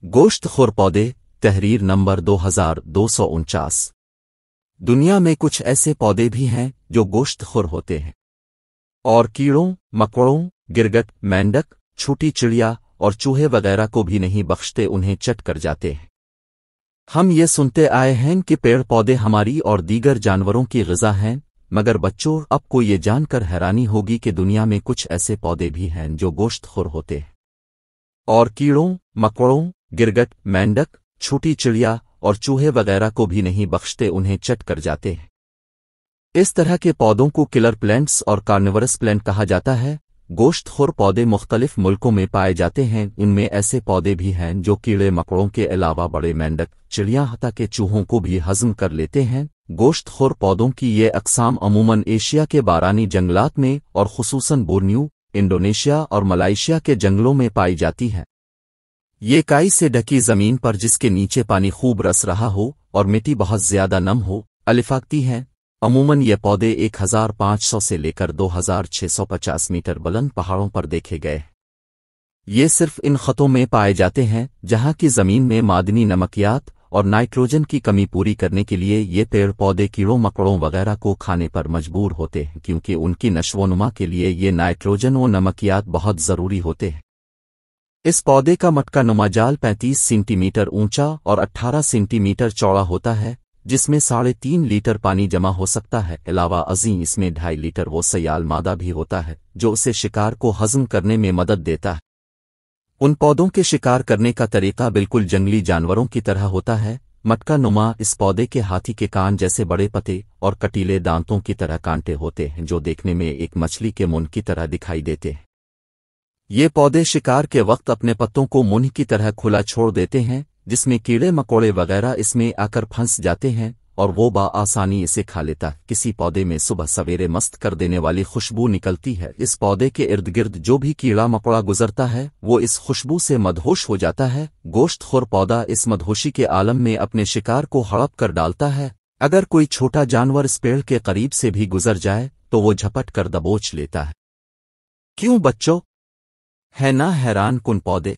गोश्त खोर पौधे तहरीर नंबर 2249। दुनिया में कुछ ऐसे पौधे भी हैं जो गोश्त खोर होते हैं और कीड़ों मकोड़ों गिरगट मेंढक छोटी चिड़िया और चूहे वगैरह को भी नहीं बख्शते, उन्हें चट कर जाते हैं। हम ये सुनते आए हैं कि पेड़ पौधे हमारी और दीगर जानवरों की ग़िज़ा हैं, मगर बच्चों आपको ये जानकर हैरानी होगी कि दुनिया में कुछ ऐसे पौधे भी हैं जो गोश्त खोर होते हैं और कीड़ों मकोड़ों गिरगट मेंढक छोटी चिड़िया और चूहे वगैरह को भी नहीं बख्शते, उन्हें चट कर जाते हैं। इस तरह के पौधों को किलर प्लांट्स और कार्निवरस प्लांट कहा जाता है। गोश्त खोर पौधे मुख्तलिफ मुल्कों में पाए जाते हैं। इनमें ऐसे पौधे भी हैं जो कीड़े मकोड़ों के अलावा बड़े मेंढक चिड़िया हत्ता के चूहों को भी हज़म कर लेते हैं। गोश्त खोर पौधों की ये अक़साम अमूमन एशिया के बारानी जंगलात में और ख़ुसूसन बोर्नियो इंडोनेशिया और मलाइशिया के जंगलों में पाई जाती हैं। ये काई से ढकी ज़मीन पर जिसके नीचे पानी खूब रस रहा हो और मिट्टी बहुत ज़्यादा नम हो अलिफाकती हैं। अमूमन ये पौधे 1500 से लेकर 2650 मीटर बुलंद पहाड़ों पर देखे गए। ये सिर्फ इन ख़तों में पाए जाते हैं जहाँ की ज़मीन में मादनी नमकियात और नाइट्रोजन की कमी पूरी करने के लिए ये पेड़ पौधे कीड़ों मकोड़ों वगैरह को खाने पर मजबूर होते हैं, क्योंकि उनकी नश्वोनुमा के लिए ये नाइट्रोजन और नमकियात बहुत ज़रूरी होते हैं। इस पौधे का मटका नुमा जाल 35 सेंटीमीटर ऊंचा और 18 सेंटीमीटर चौड़ा होता है, जिसमें 3.5 लीटर पानी जमा हो सकता है। अलावा अज़ीं इसमें 2.5 लीटर वो सयाल मादा भी होता है जो उसे शिकार को हज़म करने में मदद देता है। उन पौधों के शिकार करने का तरीका बिल्कुल जंगली जानवरों की तरह होता है। मटका नुमा इस पौधे के हाथी के कान जैसे बड़े पत्ते और कटीले दांतों की तरह कांटे होते हैं जो देखने में एक मछली के मुंह की तरह दिखाई देते हैं। ये पौधे शिकार के वक्त अपने पत्तों को मुंह की तरह खुला छोड़ देते हैं, जिसमें कीड़े मकोड़े वगैरह इसमें आकर फंस जाते हैं और वो आसानी इसे खा लेता। किसी पौधे में सुबह सवेरे मस्त कर देने वाली खुशबू निकलती है। इस पौधे के इर्द गिर्द जो भी कीड़ा मकोड़ा गुजरता है वो इस खुशबू से मदहोश हो जाता है। गोश्त खोर पौधा इस मदहोशी के आलम में अपने शिकार को हड़प कर डालता है। अगर कोई छोटा जानवर इस पेड़ के करीब से भी गुजर जाए तो वो झपट कर दबोच लेता है। क्यों बच्चों, है ना हैरान कुन पौधे?